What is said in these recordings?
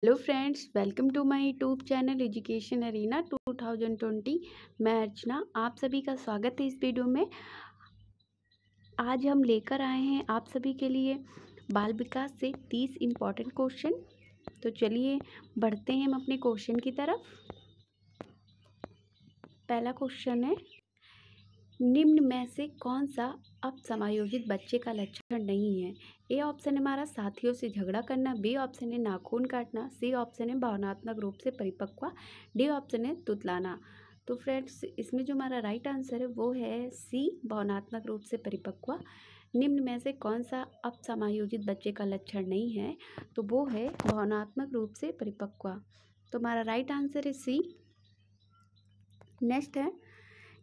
Hello friends, welcome to my YouTube channel education arena 2020। मैं अर्चना, आप सभी का स्वागत है इस वीडियो में। आज हम लेकर आए हैं आप सभी के लिए बाल विकास से 30 इम्पॉर्टेंट क्वेश्चन। तो चलिए बढ़ते हैं हम अपने क्वेश्चन की तरफ। पहला क्वेश्चन है, निम्न में से कौन सा अब समायोजित बच्चे का लक्षण नहीं है? ए ऑप्शन है हमारा साथियों से झगड़ा करना, बी ऑप्शन है नाखून काटना, सी ऑप्शन है भावनात्मक रूप से परिपक्व, डी ऑप्शन है तुतलाना। तो फ्रेंड्स, इसमें जो हमारा राइट आंसर है वो है सी, भावनात्मक रूप से परिपक्व। निम्न में से कौन सा अब समायोजित बच्चे का लक्षण नहीं है? तो वो है भावनात्मक रूप से परिपक्व। तो हमारा राइट आंसर है सी। नेक्स्ट है,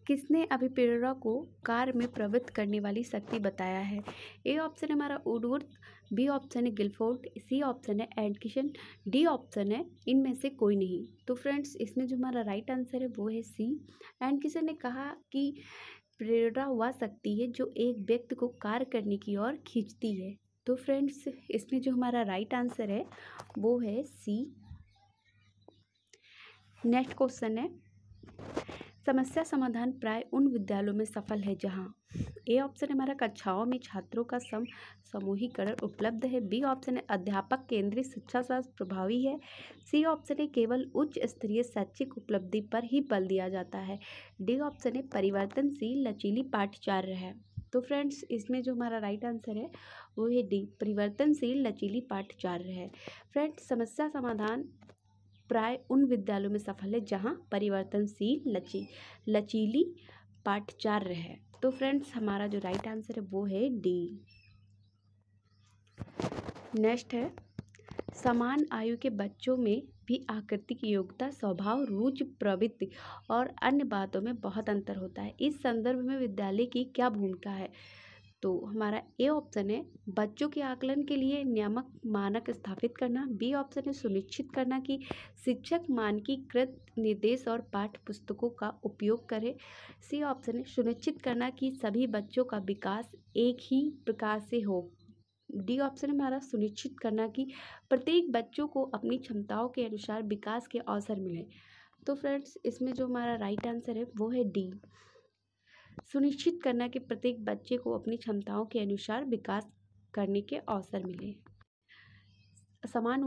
किसने अभिप्रेरणा को कार्य में प्रवृत्त करने वाली शक्ति बताया है? ए ऑप्शन है हमारा वुडवर्थ, बी ऑप्शन है गिलफोर्ड, सी ऑप्शन है एडकिसन, डी ऑप्शन है इनमें से कोई नहीं। तो फ्रेंड्स, इसमें जो हमारा राइट आंसर है वो है सी। एडकिसन ने कहा कि प्रेरणा वह शक्ति है जो एक व्यक्ति को कार्य करने की ओर खींचती है। तो फ्रेंड्स, इसमें जो हमारा राइट आंसर है वो है सी। नेक्स्ट क्वेश्चन है, समस्या समाधान प्राय उन विद्यालयों में सफल है जहां ए ऑप्शन हमारा कक्षाओं में छात्रों का समूहीकरण उपलब्ध है, बी ऑप्शन है अध्यापक केंद्रीय शिक्षा शास्त्र प्रभावी है, सी ऑप्शन है केवल उच्च स्तरीय शैक्षिक उपलब्धि पर ही बल दिया जाता है, डी ऑप्शन है परिवर्तनशील लचीली पाठ्यचर्या है। तो फ्रेंड्स, इसमें जो हमारा राइट आंसर है वो है डी, परिवर्तनशील लचीली पाठ्यचर्या है। फ्रेंड्स, समस्या समाधान प्राय उन विद्यालयों में सफल है जहां परिवर्तनशील लचीली पाठ्यचर्या है। तो फ्रेंड्स, हमारा जो राइट आंसर है वो है डी। नेक्स्ट है, समान आयु के बच्चों में भी आकृति की योग्यता, स्वभाव, रुचि, प्रवृत्ति और अन्य बातों में बहुत अंतर होता है। इस संदर्भ में विद्यालय की क्या भूमिका है? तो हमारा ए ऑप्शन है बच्चों के आकलन के लिए नियामक मानक स्थापित करना, बी ऑप्शन है सुनिश्चित करना कि शिक्षक मानकीकृत निर्देश और पाठ्य पुस्तकों का उपयोग करें, सी ऑप्शन है सुनिश्चित करना कि सभी बच्चों का विकास एक ही प्रकार से हो, डी ऑप्शन है हमारा सुनिश्चित करना कि प्रत्येक बच्चों को अपनी क्षमताओं के अनुसार विकास के अवसर मिले। तो फ्रेंड्स, इसमें जो हमारा राइट आंसर है वो है डी, सुनिश्चित करना कि प्रत्येक बच्चे को अपनी क्षमताओं के अनुसार विकास करने के अवसर मिले। समान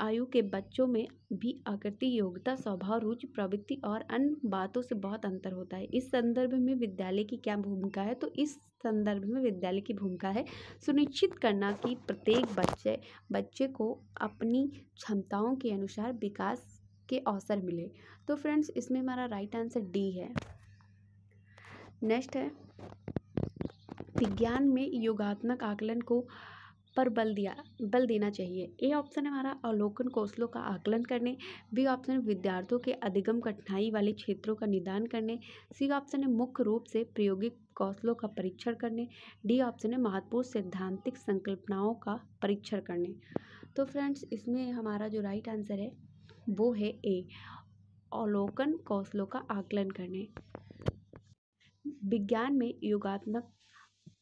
आयु के बच्चों में भी आकृति, योग्यता, स्वभाव, रुचि, प्रवृत्ति और अन्य बातों से बहुत अंतर होता है। इस संदर्भ में विद्यालय की क्या भूमिका है? तो इस संदर्भ में विद्यालय की भूमिका है सुनिश्चित करना कि प्रत्येक बच्चे को अपनी क्षमताओं के अनुसार विकास के अवसर मिले। तो फ्रेंड्स, इसमें हमारा राइट आंसर डी है। नेक्स्ट है, विज्ञान में योगात्मक आकलन को पर बल देना चाहिए। ए ऑप्शन है हमारा अवलोकन कौशलों का आकलन करने, बी ऑप्शन है विद्यार्थियों के अधिगम कठिनाई वाले क्षेत्रों का निदान करने, सी ऑप्शन है मुख्य रूप से प्रायोगिक कौशलों का परीक्षण करने, डी ऑप्शन है महत्वपूर्ण सैद्धांतिक संकल्पनाओं का परीक्षण करने। तो फ्रेंड्स, इसमें हमारा जो राइट आंसर है वो है ए, अवलोकन कौशलों का आकलन करने। विज्ञान में योगात्मक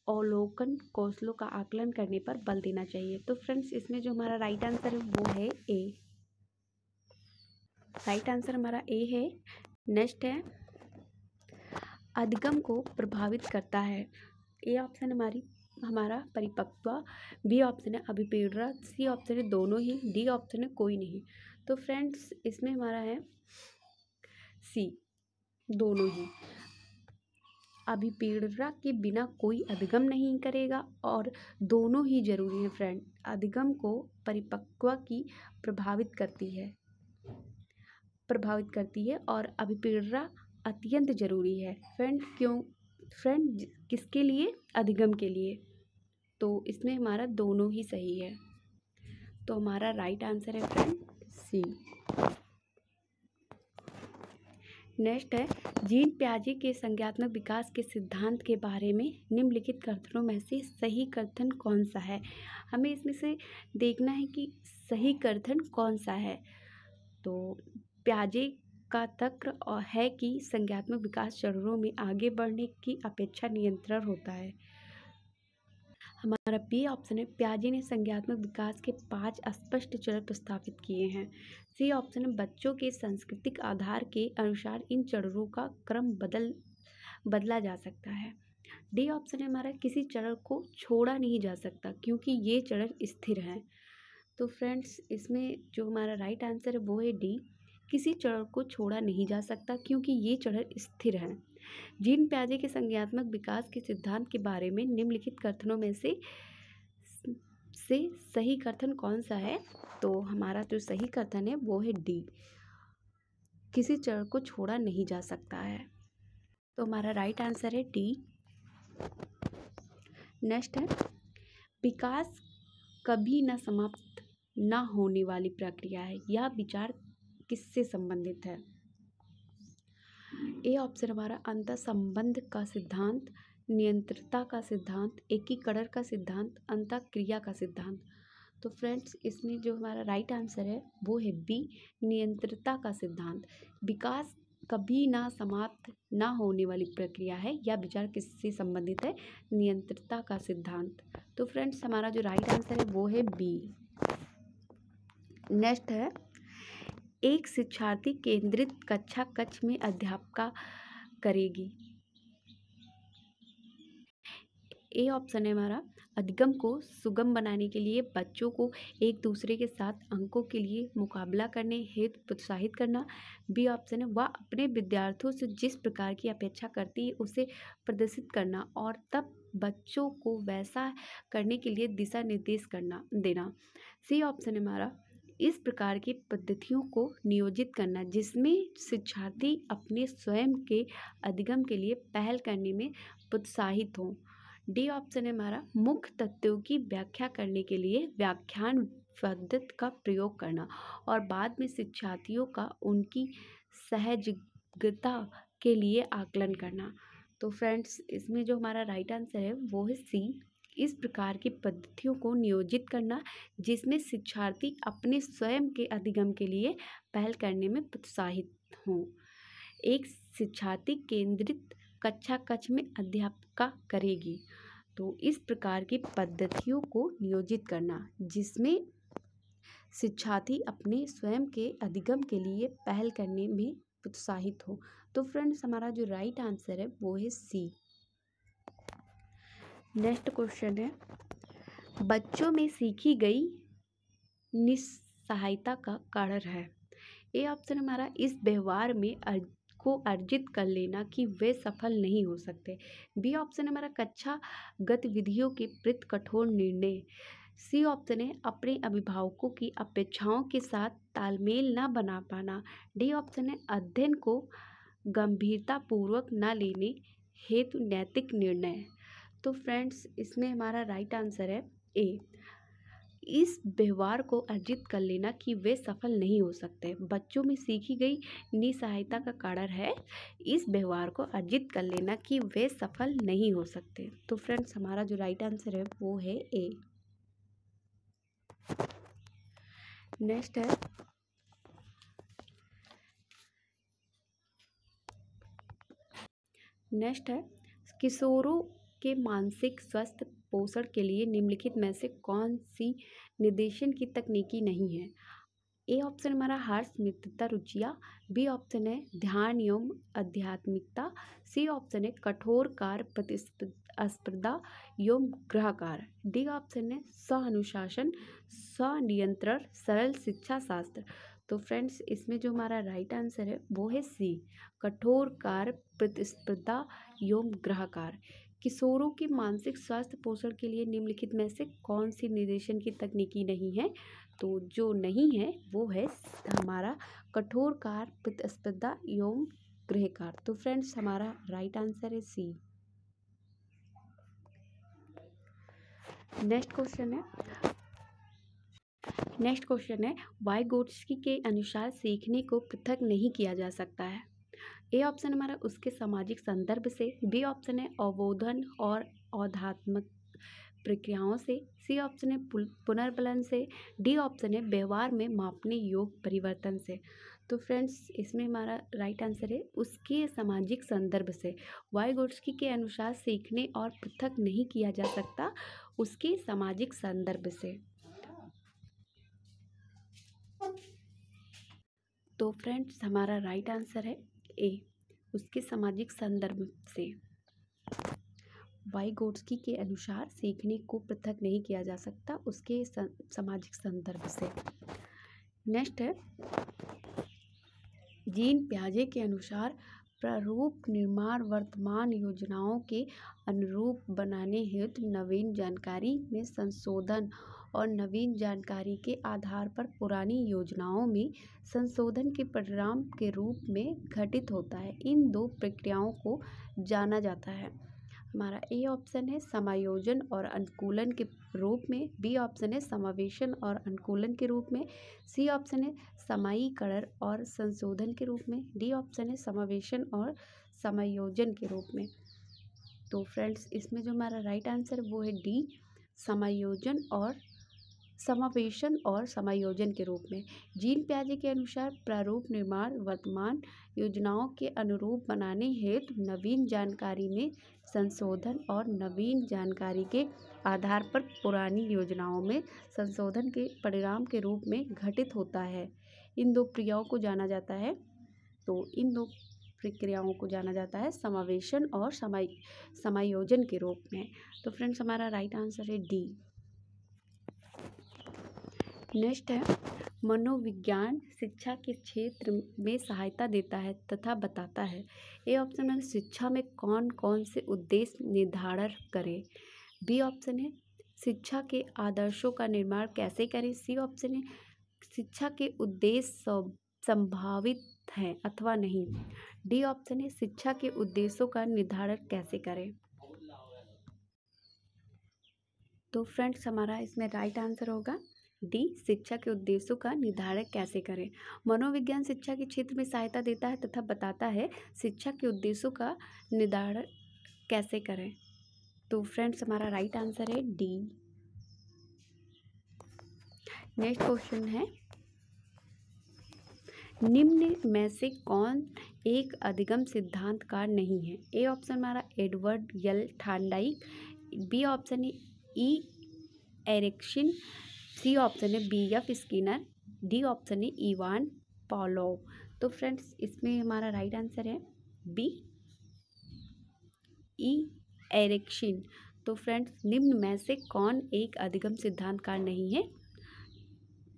अवलोकन कौशलों का आकलन करने पर बल देना चाहिए। तो फ्रेंड्स, इसमें जो हमारा राइट आंसर है वो है ए, राइट आंसर हमारा ए है। नेक्स्ट है, अधिगम को प्रभावित करता है। ए ऑप्शन हमारा परिपक्व, बी ऑप्शन है अभिप्रेरणा, सी ऑप्शन है दोनों ही, डी ऑप्शन है कोई नहीं। तो फ्रेंड्स, इसमें हमारा है सी, दोनों ही। अभिप्रेरणा के बिना कोई अधिगम नहीं करेगा और दोनों ही जरूरी है फ्रेंड। अधिगम को परिपक्व की प्रभावित करती है और अभिप्रेरणा अत्यंत जरूरी है फ्रेंड। क्यों फ्रेंड? किसके लिए? अधिगम के लिए। तो इसमें हमारा दोनों ही सही है। तो हमारा राइट आंसर है फ्रेंड सी। नेक्स्ट है, जीन पियाजे के संज्ञानात्मक विकास के सिद्धांत के बारे में निम्नलिखित कथनों में से सही कथन कौन सा है? हमें इसमें से देखना है कि सही कथन कौन सा है। तो पियाजे का तर्क है कि संज्ञानात्मक विकास चरणों में आगे बढ़ने की अपेक्षा निरंतर होता है। हमारा बी ऑप्शन है, पियाजे ने संज्ञानात्मक विकास के 5 स्पष्ट चरण प्रस्तावित किए हैं। सी ऑप्शन है, बच्चों के सांस्कृतिक आधार के अनुसार इन चरणों का क्रम बदला जा सकता है। डी ऑप्शन है हमारा, किसी चरण को छोड़ा नहीं जा सकता क्योंकि ये चरण स्थिर हैं। तो फ्रेंड्स, इसमें जो हमारा राइट आंसर है वो है डी, किसी चरण को छोड़ा नहीं जा सकता क्योंकि ये चरण स्थिर हैं। जीन पियाजे के संज्ञानात्मक विकास के सिद्धांत के बारे में निम्नलिखित कथनों में से सही कथन कौन सा है? तो हमारा जो सही कथन है वो है डी, किसी चरण को छोड़ा नहीं जा सकता है। तो हमारा राइट आंसर है डी। नेक्स्ट है, विकास कभी न समाप्त न होने वाली प्रक्रिया है, यह विचार किससे संबंधित है? ए ऑप्शन हमारा, अंतर संबंध का सिद्धांत, नियंत्रणता का सिद्धांत, एकीकरण का सिद्धांत, अंतःक्रिया का सिद्धांत। तो फ्रेंड्स, इसमें जो हमारा राइट आंसर है वो है बी, नियंत्रणता का सिद्धांत। विकास कभी ना समाप्त ना होने वाली प्रक्रिया है, यह विचार किससे संबंधित है? नियंत्रणता का सिद्धांत। तो फ्रेंड्स, हमारा जो राइट आंसर है वो है बी। नेक्स्ट है, एक शिक्षार्थी केंद्रित कक्षा कक्ष में अध्यापका करेगी। ए ऑप्शन है हमारा, अधिगम को सुगम बनाने के लिए बच्चों को एक दूसरे के साथ अंकों के लिए मुकाबला करने हेतु प्रोत्साहित करना। बी ऑप्शन है, वह अपने विद्यार्थियों से जिस प्रकार की अपेक्षा करती है उसे प्रदर्शित करना और तब बच्चों को वैसा करने के लिए दिशा निर्देश देना। सी ऑप्शन है हमारा, इस प्रकार की पद्धतियों को नियोजित करना जिसमें शिक्षार्थी अपने स्वयं के अधिगम के लिए पहल करने में प्रोत्साहित हों। डी ऑप्शन है हमारा, मुख्य तथ्यों की व्याख्या करने के लिए व्याख्यान पद्धति का प्रयोग करना और बाद में शिक्षार्थियों का उनकी सहजता के लिए आकलन करना। तो फ्रेंड्स, इसमें जो हमारा राइट आंसर है वो है सी, इस प्रकार की पद्धतियों को नियोजित करना जिसमें शिक्षार्थी अपने स्वयं के अधिगम के लिए पहल करने में प्रोत्साहित हों। एक शिक्षार्थी केंद्रित कक्षा कक्ष में अध्यापका करेगी। तो इस प्रकार की पद्धतियों को नियोजित करना जिसमें शिक्षार्थी अपने स्वयं के अधिगम के लिए पहल करने में प्रोत्साहित हो। तो फ्रेंड्स, हमारा जो राइट आंसर है वो है सी। नेक्स्ट क्वेश्चन है, बच्चों में सीखी गई निस्सहायता का कारण है। ए ऑप्शन हमारा, इस व्यवहार में को अर्जित कर लेना कि वे सफल नहीं हो सकते। बी ऑप्शन हमारा, कक्षा गतिविधियों के प्रति कठोर निर्णय। सी ऑप्शन है, अपने अभिभावकों की अपेक्षाओं के साथ तालमेल न बना पाना। डी ऑप्शन है, अध्ययन को गंभीरतापूर्वक न लेने हेतु नैतिक निर्णय। तो फ्रेंड्स, इसमें हमारा राइट आंसर है ए, इस व्यवहार को अर्जित कर लेना कि वे सफल नहीं हो सकते। बच्चों में सीखी गई निस्सहायता का कारण है इस व्यवहार को अर्जित कर लेना कि वे सफल नहीं हो सकते। तो फ्रेंड्स, हमारा जो राइट आंसर है वो है ए। नेक्स्ट है, किशोरों के मानसिक स्वास्थ्य पोषण के लिए निम्नलिखित में से कौन सी निर्देशन की तकनीकी नहीं है? ए ऑप्शन हमारा, हर्ष मित्रता रुचिया। बी ऑप्शन है ध्यान एवं आध्यात्मिकता। सी ऑप्शन है कठोर कार्य प्रतिस्पर्धा एवं गृहकार। डी ऑप्शन है स्वानुशासन, स्वनियंत्रण, सरल शिक्षा शास्त्र। तो फ्रेंड्स, इसमें जो हमारा राइट आंसर है वो है सी, कठोर कार्य प्रतिस्पर्धा एवं गृहकार। किशोरों के मानसिक स्वास्थ्य पोषण के लिए निम्नलिखित में से कौन सी निर्देशन की तकनीकी नहीं है? तो जो नहीं है वो है हमारा कठोर कार्य प्रतिस्पर्धा एवं गृहकार। तो फ्रेंड्स, हमारा राइट आंसर है सी। नेक्स्ट क्वेश्चन है, वाइगोत्स्की के अनुसार सीखने को पृथक नहीं किया जा सकता है। ए ऑप्शन हमारा, उसके सामाजिक संदर्भ से। बी ऑप्शन है अवबोधन और अवधात्मक प्रक्रियाओं से। सी ऑप्शन है पुनर्बलन से। डी ऑप्शन है व्यवहार में मापने योग्य परिवर्तन से। तो फ्रेंड्स, इसमें हमारा राइट आंसर है उसके सामाजिक संदर्भ से। वाइगोत्स्की के अनुसार सीखने और पृथक नहीं किया जा सकता, उसके सामाजिक संदर्भ से। तो फ्रेंड्स हमारा राइट आंसर है ए, उसके सामाजिक संदर्भ से। वाइगोट्स्की के अनुसार सीखने को पृथक नहीं किया जा सकता, उसके सामाजिक संदर्भ से। नेक्स्ट है, जीन पियाजे के अनुसार प्रारूप निर्माण वर्तमान योजनाओं के अनुरूप बनाने हेतु नवीन जानकारी में संशोधन और नवीन जानकारी के आधार पर पुरानी योजनाओं में संशोधन के परिणाम के रूप में घटित होता है। इन दो प्रक्रियाओं को जाना जाता है। हमारा ए ऑप्शन है समायोजन और अनुकूलन के रूप में, बी ऑप्शन है समावेशन और अनुकूलन के रूप में, सी ऑप्शन है समाईकरण और संशोधन के रूप में, डी ऑप्शन है समावेशन और समायोजन के रूप में। तो फ्रेंड्स इसमें जो हमारा राइट आंसर वो है डी, समायोजन और समावेशन और समायोजन के रूप में। जीन पियाजे के अनुसार प्रारूप निर्माण वर्तमान योजनाओं के अनुरूप बनाने हेतु नवीन जानकारी में संशोधन और नवीन जानकारी के आधार पर पुरानी योजनाओं में संशोधन के परिणाम के रूप में घटित होता है। इन दो प्रक्रियाओं को जाना जाता है, तो इन दो प्रक्रियाओं को जाना जाता है समावेशन और समायोजन के रूप में। तो फ्रेंड्स हमारा राइट आंसर है डी। नेक्स्ट है, मनोविज्ञान शिक्षा के क्षेत्र में सहायता देता है तथा बताता है। ए ऑप्शन है शिक्षा में कौन कौन से उद्देश्य निर्धारण करें, बी ऑप्शन है शिक्षा के आदर्शों का निर्माण कैसे करें, सी ऑप्शन है शिक्षा के उद्देश्य संभावित हैं अथवा नहीं, डी ऑप्शन है शिक्षा के उद्देश्यों का निर्धारण कैसे करें। तो फ्रेंड्स हमारा इसमें राइट आंसर होगा डी, शिक्षा के उद्देश्यों का निर्धारण कैसे करें। मनोविज्ञान शिक्षा के क्षेत्र में सहायता देता है तथा बताता है शिक्षा के उद्देश्यों का निर्धारण कैसे करें। तो फ्रेंड्स हमारा राइट आंसर है डी। नेक्स्ट क्वेश्चन है, निम्न में से कौन एक अधिगम सिद्धांतकार नहीं है। ए ऑप्शन हमारा Edward L Thorndike, B option है ई एरिक्सन, सी ऑप्शन है B F Skinner, D option है इवान पावलोव। तो फ्रेंड्स इसमें हमारा राइट आंसर है बी, ई एरिक्सन। तो फ्रेंड्स निम्न में से कौन एक अधिगम सिद्धांतकार नहीं है,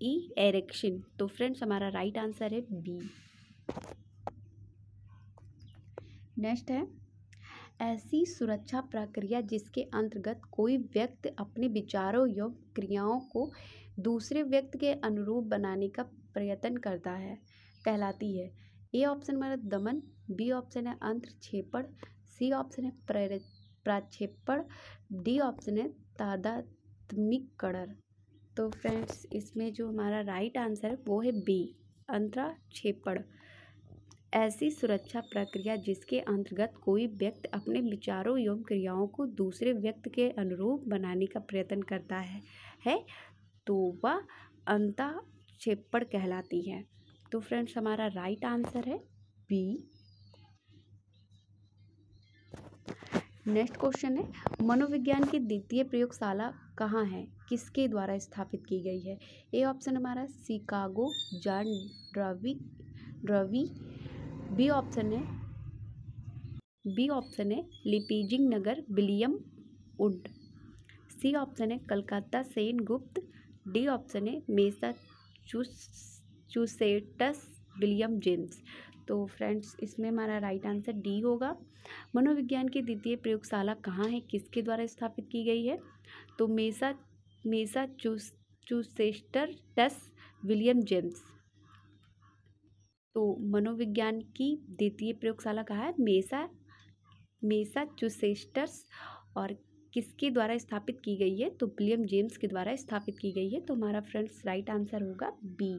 ई एरिक्सन। तो फ्रेंड्स हमारा राइट आंसर है बी। नेक्स्ट है, ऐसी सुरक्षा प्रक्रिया जिसके अंतर्गत कोई व्यक्ति अपने विचारों एवं क्रियाओं को दूसरे व्यक्ति के अनुरूप बनाने का प्रयत्न करता है कहलाती है। ए ऑप्शन हमारा दमन, बी ऑप्शन है अंतक्षेपण, सी ऑप्शन है प्रक्षेपण, डी ऑप्शन है तादात्म्यकरण। तो फ्रेंड्स इसमें जो हमारा राइट आंसर है वो है बी, अंतक्षेपण। ऐसी सुरक्षा प्रक्रिया जिसके अंतर्गत कोई व्यक्ति अपने विचारों एवं क्रियाओं को दूसरे व्यक्ति के अनुरूप बनाने का प्रयत्न करता है तो वह अंतक्षेपण कहलाती है। तो फ्रेंड्स हमारा राइट आंसर है बी। नेक्स्ट क्वेश्चन है, मनोविज्ञान की द्वितीय प्रयोगशाला कहाँ है, किसके द्वारा स्थापित की गई है। ए ऑप्शन हमारा शिकागो जॉन ड्रवी, बी ऑप्शन है लीपजिंग नगर विलियम वुड, सी ऑप्शन है कलकत्ता सेन गुप्त, डी ऑप्शन है मैसाचुसेट्स विलियम जेम्स। तो फ्रेंड्स इसमें हमारा राइट आंसर डी होगा। मनोविज्ञान की द्वितीय प्रयोगशाला कहाँ है, किसके द्वारा स्थापित की गई है, तो मैसाचुसेट्स विलियम जेम्स। तो मनोविज्ञान की द्वितीय प्रयोगशाला कहाँ है, मैसाचुसेट्स, और किसके द्वारा स्थापित की गई है, तो विलियम जेम्स के द्वारा स्थापित की गई है। तो हमारा फ्रेंड्स राइट आंसर होगा बी।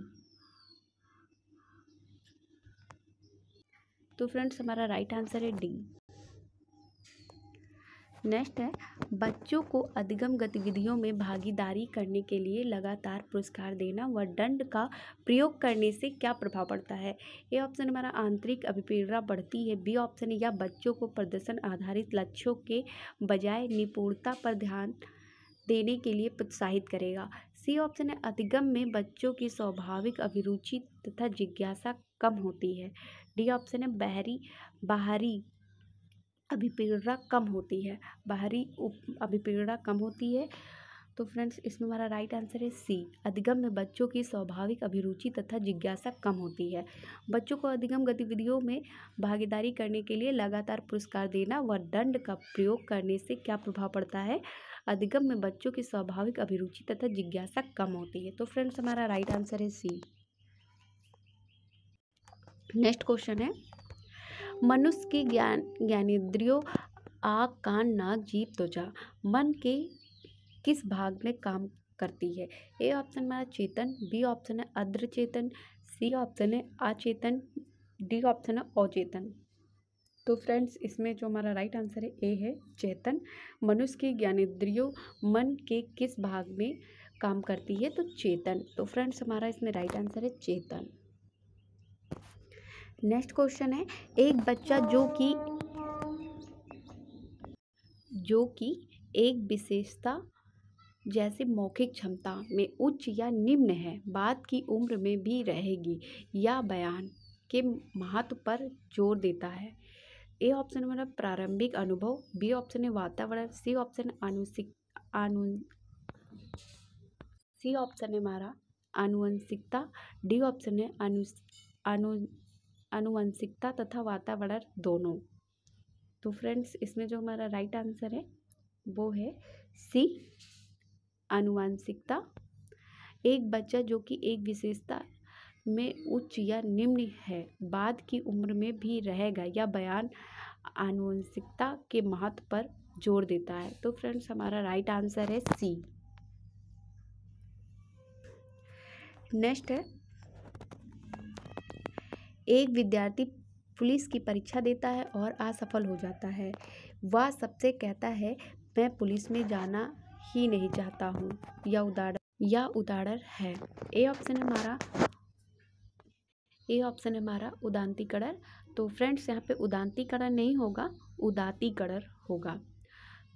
तो फ्रेंड्स हमारा राइट आंसर है डी। नेक्स्ट है, बच्चों को अधिगम गतिविधियों में भागीदारी करने के लिए लगातार पुरस्कार देना व दंड का प्रयोग करने से क्या प्रभाव पड़ता है। ए ऑप्शन हमारा आंतरिक अभिप्रेरणा बढ़ती है, बी ऑप्शन है या बच्चों को प्रदर्शन आधारित लक्ष्यों के बजाय निपुणता पर ध्यान देने के लिए प्रोत्साहित करेगा। सी ऑप्शन है, अधिगम में बच्चों की स्वाभाविक अभिरुचि तथा जिज्ञासा कम होती है। डी ऑप्शन है, बाहरी अभिप्रेरणा कम होती है। अभिप्रेरणा कम होती है। तो फ्रेंड्स, इसमें हमारा राइट आंसर है सी, अधिगम में बच्चों की स्वाभाविक अभिरुचि तथा जिज्ञासा कम होती है। बच्चों को अधिगम गतिविधियों में भागीदारी करने के लिए लगातार पुरस्कार देना व दंड का प्रयोग करने से क्या प्रभाव पड़ता है? अधिगम में बच्चों की स्वाभाविक अभिरुचि तथा जिज्ञासा कम होती है। तो फ्रेंड्स, हमारा राइट आंसर है सी। नेक्स्ट क्वेश्चन है, मनुष्य की ज्ञानेंद्रियों आँख, कान, नाक, जीभ, त्वचा मन के किस भाग में काम करती है? ए ऑप्शन हमारा चेतन, बी ऑप्शन है अर्ध चेतन, सी ऑप्शन है अचेतन, डी ऑप्शन है अचेतन। तो फ्रेंड्स, इसमें जो हमारा राइट आंसर है ए है चेतन। मनुष्य की ज्ञानेंद्रियों मन के किस भाग में काम करती है? तो चेतन। तो फ्रेंड्स, हमारा इसमें राइट आंसर है चेतन। नेक्स्ट क्वेश्चन है, एक बच्चा जो कि एक विशेषता जैसे मौखिक क्षमता में उच्च या निम्न है, बाद की उम्र में भी रहेगी, या बयान के महत्व पर जोर देता है। ए ऑप्शन हमारा प्रारंभिक अनुभव, बी ऑप्शन है वातावरण, सी ऑप्शन है हमारा आनुवंशिकता, डी ऑप्शन है आनुवंशिकता तथा वातावरण दोनों। तो फ्रेंड्स, इसमें जो हमारा राइट आंसर है वो है सी, आनुवंशिकता। एक बच्चा जो कि एक विशेषता में उच्च या निम्न है, बाद की उम्र में भी रहेगा, या बयान आनुवंशिकता के महत्व पर जोर देता है। तो फ्रेंड्स, हमारा राइट आंसर है सी। नेक्स्ट है, एक विद्यार्थी पुलिस की परीक्षा देता है और असफल हो जाता है। वह सबसे कहता है, मैं पुलिस में जाना ही नहीं चाहता हूँ, या उदाहरण है। ए ऑप्शन है हमारा उदांतीकरण। तो फ्रेंड्स, यहाँ पे उदांतीकरण नहीं होगा, उदातीकरण होगा।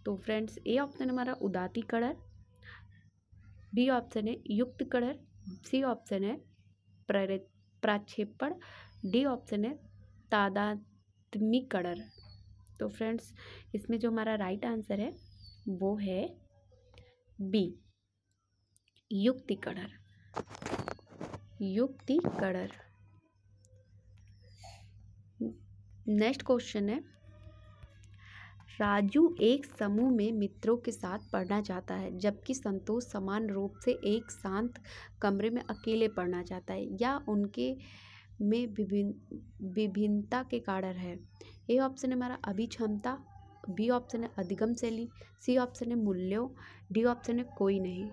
तो फ्रेंड्स, ए ऑप्शन हमारा उदातीकरण, बी ऑप्शन है युक्तकरण, सी ऑप्शन है प्रक्षेपण, डी ऑप्शन है तादात्म्यकरण। तो फ्रेंड्स, इसमें जो हमारा राइट आंसर है वो है बी, युक्तिकरण। नेक्स्ट क्वेश्चन है, राजू एक समूह में मित्रों के साथ पढ़ना चाहता है, जबकि संतोष समान रूप से एक शांत कमरे में अकेले पढ़ना चाहता है, या उनके में विभिन्नता के कारण है। ए ऑप्शन है हमारा अभिक्षमता, बी ऑप्शन है अधिगम शैली, सी ऑप्शन है मूल्यों, डी ऑप्शन है कोई नहीं।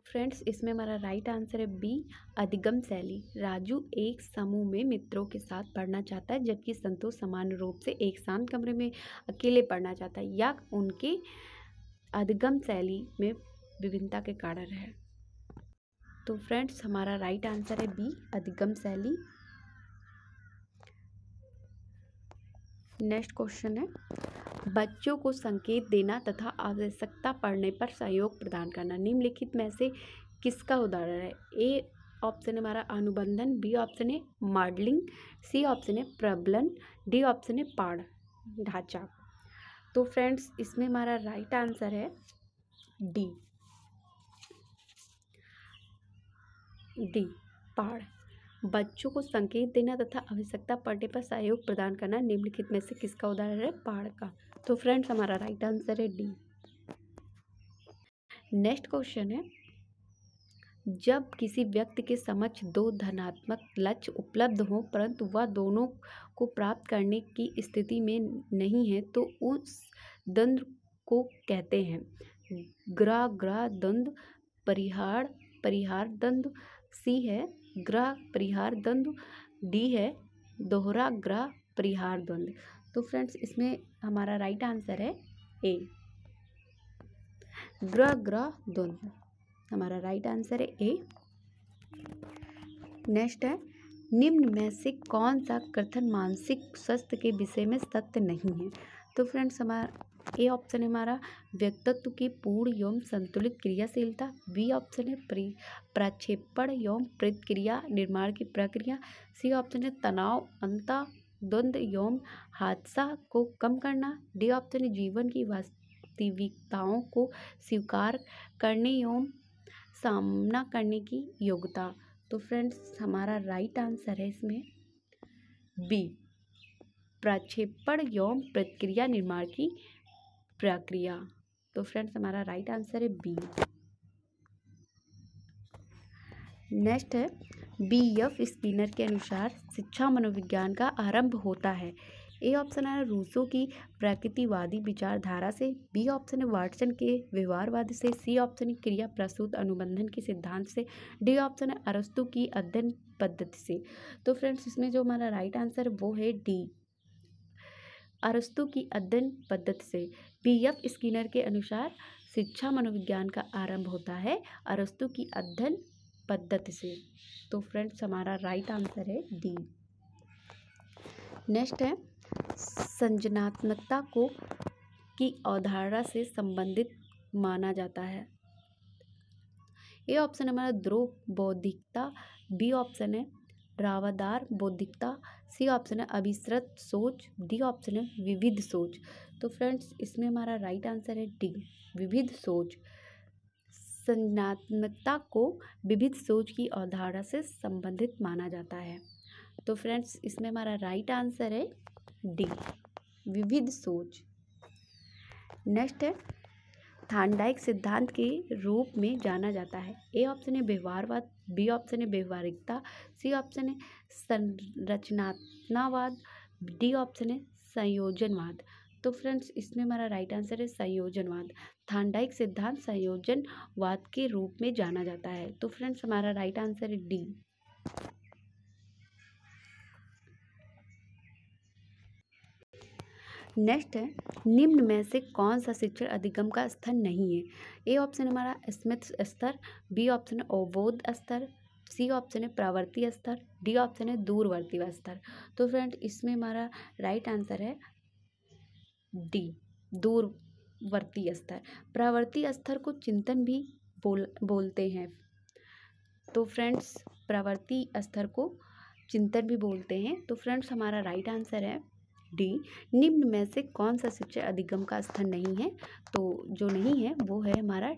फ्रेंड्स, इसमें हमारा राइट आंसर है बी, अधिगम शैली। राजू एक समूह में मित्रों के साथ पढ़ना चाहता है, जबकि संतोष समान रूप से एक शांत कमरे में अकेले पढ़ना चाहता है, या उनके अधिगम शैली में विभिन्नता के कारण है। तो फ्रेंड्स, हमारा राइट आंसर है बी, अधिगम शैली। नेक्स्ट क्वेश्चन है, बच्चों को संकेत देना तथा आवश्यकता पड़ने पर सहयोग प्रदान करना निम्नलिखित में से किसका उदाहरण है? ए ऑप्शन है हमारा अनुबंधन, बी ऑप्शन है मॉडलिंग, सी ऑप्शन है प्रबलन, डी ऑप्शन है पाठ ढांचा। तो फ्रेंड्स, इसमें हमारा राइट आंसर है डी, पाठ। बच्चों को संकेत देना तथा आवश्यकता पड़ने पर सहयोग प्रदान करना निम्नलिखित में से किसका उदाहरण है? पाठ का। तो फ्रेंड्स, हमारा राइट आंसर है डी। नेक्स्ट क्वेश्चन है, जब किसी व्यक्ति के समक्ष दो धनात्मक लक्ष्य उपलब्ध हों परंतु वह दोनों को प्राप्त करने की स्थिति में नहीं है, तो उस द्वंद्व को कहते हैं ग्रह द्वंद्व, परिहार द्वंद्व, सी है ग्रह परिहार द्वंद्व, डी है दोहरा ग्रह परिहार द्वंद्व। तो फ्रेंड्स, इसमें हमारा राइट आंसर है ए, ग्रह द्वंद्व। हमारा राइट आंसर है ए। नेक्स्ट है, निम्न में से कौन सा कथन मानसिक स्वास्थ्य के विषय में सत्य नहीं है? तो फ्रेंड्स, हमारा ए ऑप्शन है हमारा व्यक्तित्व की पूर्ण एवं संतुलित क्रियाशीलता। बी ऑप्शन है प्रक्षेपण एवं प्रतिक्रिया निर्माण की प्रक्रिया। सी ऑप्शन है तनाव अंतः द्वंद्व एवं हादसा को कम करना। डी ऑप्शन है जीवन की वास्तविकताओं को स्वीकार करने एवं सामना करने की योग्यता। तो फ्रेंड्स हमारा राइट आंसर है इसमें बी, प्रक्षेपण एवं प्रतिक्रिया निर्माण की प्रक्रिया। तो फ्रेंड्स हमारा राइट आंसर है बी। नेक्स्ट है B.F. स्किनर के अनुसार शिक्षा मनोविज्ञान का आरंभ होता है। ए ऑप्शन है रूसो की प्रकृतिवादी विचारधारा से। बी ऑप्शन है वाटसन के व्यवहारवाद से। सी ऑप्शन है क्रिया प्रसूत अनुबंधन के सिद्धांत से। डी ऑप्शन है अरस्तु की अध्ययन पद्धति से। तो फ्रेंड्स इसमें जो हमारा राइट आंसर है वो है डी, अरस्तु की अध्ययन पद्धति से। B.F. स्किनर के अनुसार शिक्षा मनोविज्ञान का आरंभ होता है अरस्तु की अध्ययन पद्धति से। तो फ्रेंड्स हमारा राइट आंसर है डी। नेक्स्ट है सृजनात्मकता को की अवधारणा से संबंधित माना जाता है। ए ऑप्शन हमारा ध्रुव बौद्धिकता। बी ऑप्शन है रावादार बौद्धिकता। सी ऑप्शन है अभिसृत सोच। डी ऑप्शन है विविध सोच। तो फ्रेंड्स इसमें हमारा राइट आंसर है डी, विविध सोच। सृजनात्मकता को विविध सोच की अवधारणा से संबंधित माना जाता है। तो फ्रेंड्स इसमें हमारा राइट आंसर है डी, विविध सोच। नेक्स्ट है थार्नडाइक सिद्धांत के रूप में जाना जाता है। ए ऑप्शन है व्यवहारवाद। बी ऑप्शन है व्यवहारिकता। सी ऑप्शन है संरचनात्मकवाद। डी ऑप्शन है संयोजनवाद। तो फ्रेंड्स इसमें हमारा राइट आंसर है संयोजनवाद। थार्नडाइक सिद्धांत संयोजनवाद के रूप में जाना जाता है। तो फ्रेंड्स हमारा राइट आंसर है डी। नेक्स्ट है निम्न में से कौन सा शिक्षण अधिगम का स्तर नहीं है। ए ऑप्शन हमारा स्मिथ स्तर। बी ऑप्शन है अवबोध स्तर। सी ऑप्शन है प्रवर्ती स्तर। डी ऑप्शन है दूरवर्ती स्तर। तो फ्रेंड इसमें हमारा राइट आंसर है डी, दूरवर्ती स्तर। प्रवर्ती स्तर को चिंतन भी बोलते हैं। तो फ्रेंड्स प्रवर्ती स्तर को चिंतन भी बोलते हैं। तो फ्रेंड्स हमारा राइट आंसर है डी, निम्न में से कौन सा शिक्षण अधिगम का स्तर नहीं है। तो जो नहीं है वो है हमारा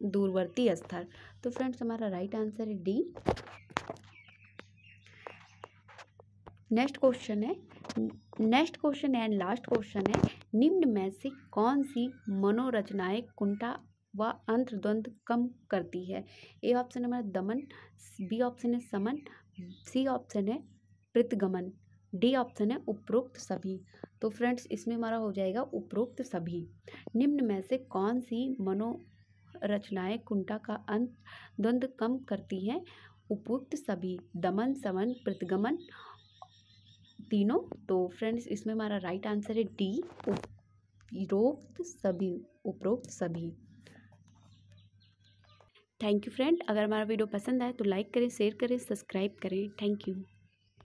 दूरवर्ती स्तर। तो फ्रेंड्स हमारा राइट आंसर है D. Next question and last question है निम्न में से कौन सी मनोरचनाएं कुंठा व अंतर्द्वंद कम करती है। ए ऑप्शन हमारा दमन। बी ऑप्शन है समन। सी ऑप्शन है प्रतिगमन। डी ऑप्शन है उपरोक्त सभी। तो फ्रेंड्स इसमें हमारा हो जाएगा उपरोक्त सभी। निम्न में से कौन सी मनोरचनाएं कुंठा का अंत द्वंद्व कम करती हैं। उपरोक्त सभी, दमन समन प्रतिगमन तीनों। तो फ्रेंड्स इसमें हमारा राइट आंसर है डी, उपरोक्त सभी, उपरोक्त सभी। Thank you friend. अगर हमारा वीडियो पसंद आए तो लाइक करें, शेयर करें, सब्सक्राइब करें। Thank you.